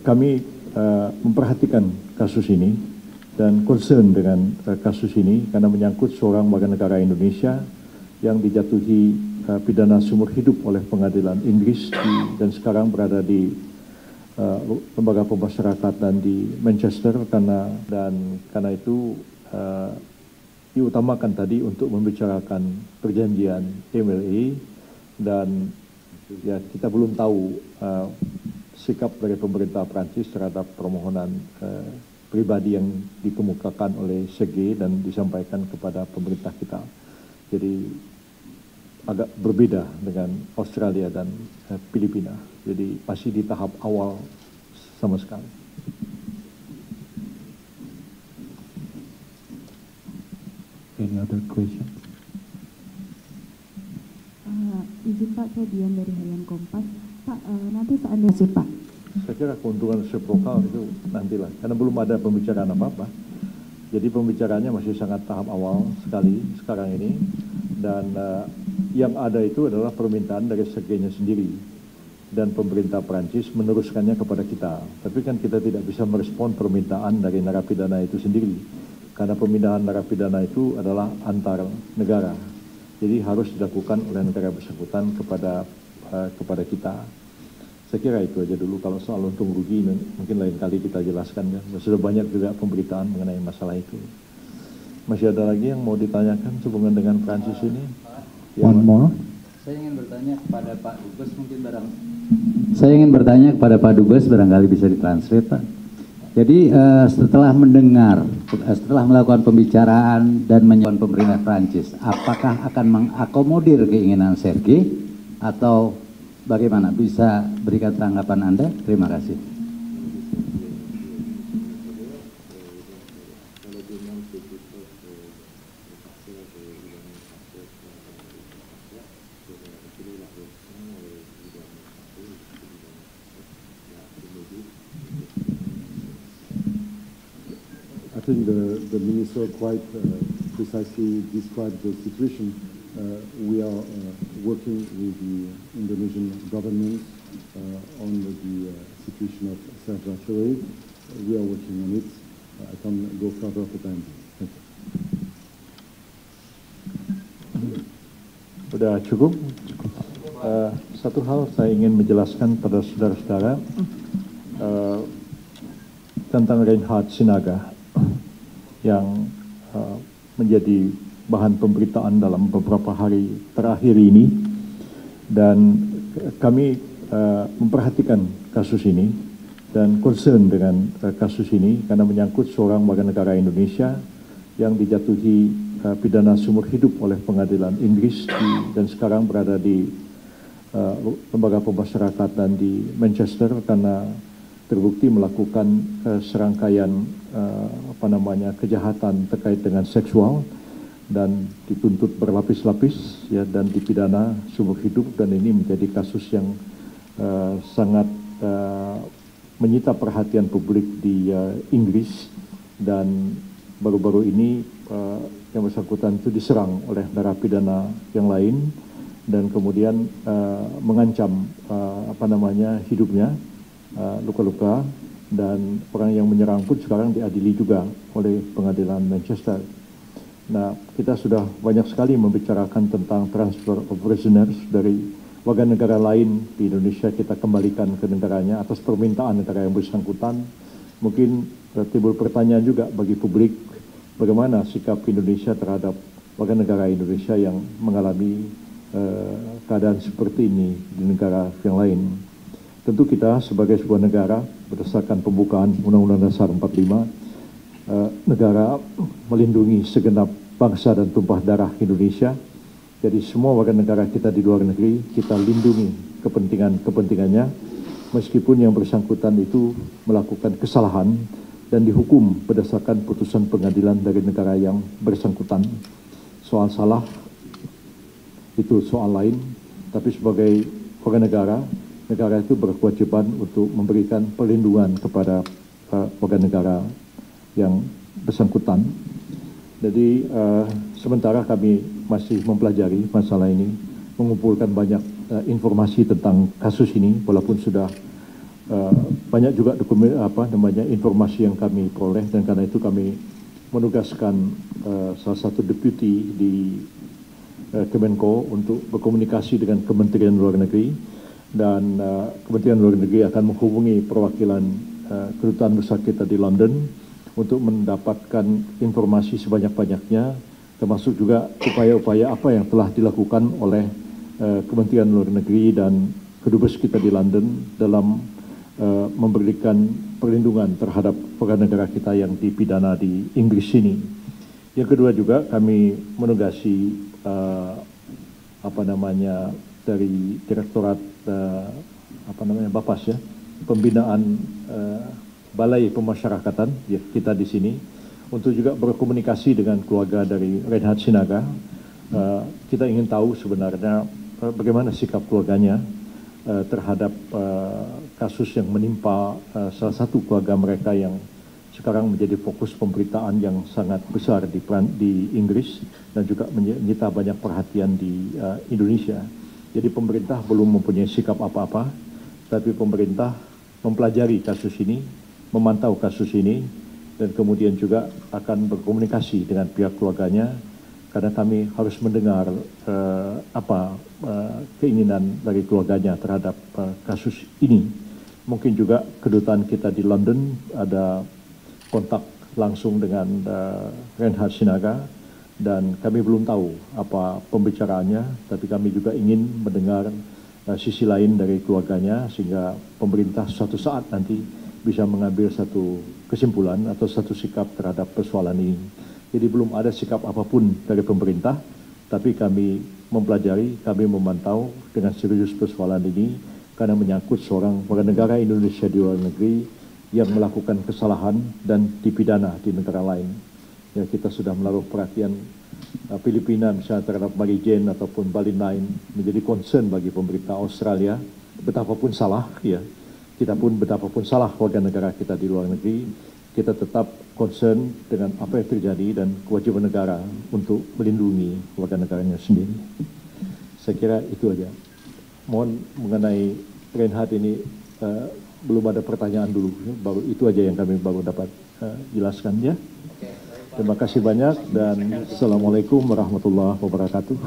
kami memperhatikan kasus ini dan concern dengan kasus ini karena menyangkut seorang warga negara Indonesia yang dijatuhi pidana seumur hidup oleh pengadilan Inggris dan sekarang berada di lembaga pemasyarakatan di Manchester karena itu diutamakan tadi untuk membicarakan perjanjian MLA dan ya kita belum tahu sikap dari pemerintah Prancis terhadap permohonan pribadi yang dikemukakan oleh Sergei dan disampaikan kepada pemerintah kita. Jadi agak berbeda dengan Australia dan Filipina. Jadi masih di tahap awal sama sekali. Any other questions? Izin Pak, saya Dian dari Harian Kompas. Pak, nanti seandainya sih Pak. Saya kira keuntungan resiprokal itu nantilah, karena belum ada pembicaraan apa-apa. Jadi pembicaraannya masih sangat tahap awal sekali sekarang ini. Dan yang ada itu adalah permintaan dari Sergei-nya sendiri. Dan pemerintah Prancis meneruskannya kepada kita. Tapi kan kita tidak bisa merespon permintaan dari narapidana itu sendiri. Karena pemindahan narapidana itu adalah antar negara. Jadi harus dilakukan oleh negara bersangkutan kepada kita. Saya kira itu aja dulu. Kalau soal untung rugi mungkin lain kali kita jelaskan ya. Sudah banyak juga pemberitaan mengenai masalah itu. Masih ada lagi yang mau ditanyakan sehubungan dengan Prancis ini? One more. Saya ingin bertanya kepada Pak Dubes, barangkali bisa ditranslate Pak. Jadi setelah melakukan pembicaraan dan menyebut pemerintah Prancis, apakah akan mengakomodir keinginan Sergei atau bagaimana? Bisa berikan tanggapan Anda? Terima kasih. I think the minister quite precisely described the situation. We are working with the Indonesian government on the situation of Serge Shoaib. We are working on it. I can go further for time. Thank you. Sudah cukup? Satu hal saya ingin menjelaskan pada saudara-saudara tentang Reinhard Sinaga yang menjadi bahan pemberitaan dalam beberapa hari terakhir ini, dan kami memperhatikan kasus ini dan concern dengan kasus ini karena menyangkut seorang warga negara Indonesia yang dijatuhi pidana seumur hidup oleh pengadilan Inggris dan sekarang berada di lembaga pemasyarakatan di Manchester karena terbukti melakukan serangkaian kejahatan terkait dengan seksual dan dituntut berlapis-lapis ya dan dipidana seumur hidup, dan ini menjadi kasus yang sangat menyita perhatian publik di Inggris, dan baru-baru ini yang bersangkutan itu diserang oleh narapidana yang lain dan kemudian mengancam hidupnya, luka-luka, dan orang yang menyerang pun sekarang diadili juga oleh pengadilan Manchester. Nah, kita sudah banyak sekali membicarakan tentang transfer of prisoners dari warga negara lain di Indonesia kita kembalikan ke negaranya atas permintaan negara yang bersangkutan. Mungkin timbul pertanyaan juga bagi publik, bagaimana sikap Indonesia terhadap warga negara Indonesia yang mengalami keadaan seperti ini di negara yang lain. Tentu kita sebagai sebuah negara berdasarkan pembukaan Undang-Undang Dasar 45, negara melindungi segenap bangsa dan tumpah darah Indonesia. Jadi semua warga negara kita di luar negeri kita lindungi kepentingannya, meskipun yang bersangkutan itu melakukan kesalahan dan dihukum berdasarkan putusan pengadilan dari negara yang bersangkutan. Soal salah itu soal lain, tapi sebagai warga negara itu berkewajiban untuk memberikan perlindungan kepada warga negara yang bersangkutan. Jadi sementara kami masih mempelajari masalah ini, mengumpulkan banyak informasi tentang kasus ini, walaupun sudah banyak juga informasi yang kami peroleh, dan karena itu kami menugaskan salah satu deputi di Kemenko untuk berkomunikasi dengan Kementerian Luar Negeri, dan Kementerian Luar Negeri akan menghubungi perwakilan kedutaan besar kita di London untuk mendapatkan informasi sebanyak-banyaknya, termasuk juga upaya-upaya apa yang telah dilakukan oleh Kementerian Luar Negeri dan kedubes kita di London dalam memberikan perlindungan terhadap warga negara kita yang dipidana di Inggris ini. Yang kedua juga kami menugasi dari Direktorat Bapas ya, pembinaan Balai Pemasyarakatan ya, kita di sini untuk juga berkomunikasi dengan keluarga dari Reinhard Sinaga. Kita ingin tahu sebenarnya bagaimana sikap keluarganya terhadap kasus yang menimpa salah satu keluarga mereka yang sekarang menjadi fokus pemberitaan yang sangat besar di Inggris dan juga menyita banyak perhatian di Indonesia. Jadi pemerintah belum mempunyai sikap apa-apa, tapi pemerintah mempelajari kasus ini, memantau kasus ini, dan kemudian juga akan berkomunikasi dengan pihak keluarganya, karena kami harus mendengar keinginan dari keluarganya terhadap kasus ini. Mungkin juga kedutaan kita di London ada kontak langsung dengan Reinhard Sinaga, dan kami belum tahu apa pembicaraannya, tapi kami juga ingin mendengar sisi lain dari keluarganya, sehingga pemerintah suatu saat nanti bisa mengambil satu kesimpulan atau satu sikap terhadap persoalan ini. Jadi belum ada sikap apapun dari pemerintah, tapi kami mempelajari, kami memantau dengan serius persoalan ini, karena menyangkut seorang warga negara Indonesia di luar negeri yang melakukan kesalahan dan dipidana di negara lain. Ya, kita sudah menaruh perhatian Filipina misalnya terhadap Mary Jane ataupun Bali 9 menjadi concern bagi pemerintah Australia. Betapapun salah, ya, kita pun betapapun salah warga negara kita di luar negeri, kita tetap concern dengan apa yang terjadi dan kewajiban negara untuk melindungi warga negaranya sendiri. Saya kira itu aja. Mohon mengenai Reinhard ini belum ada pertanyaan dulu, baru itu aja yang kami baru dapat jelaskan ya. Terima kasih banyak dan Assalamualaikum warahmatullahi wabarakatuh.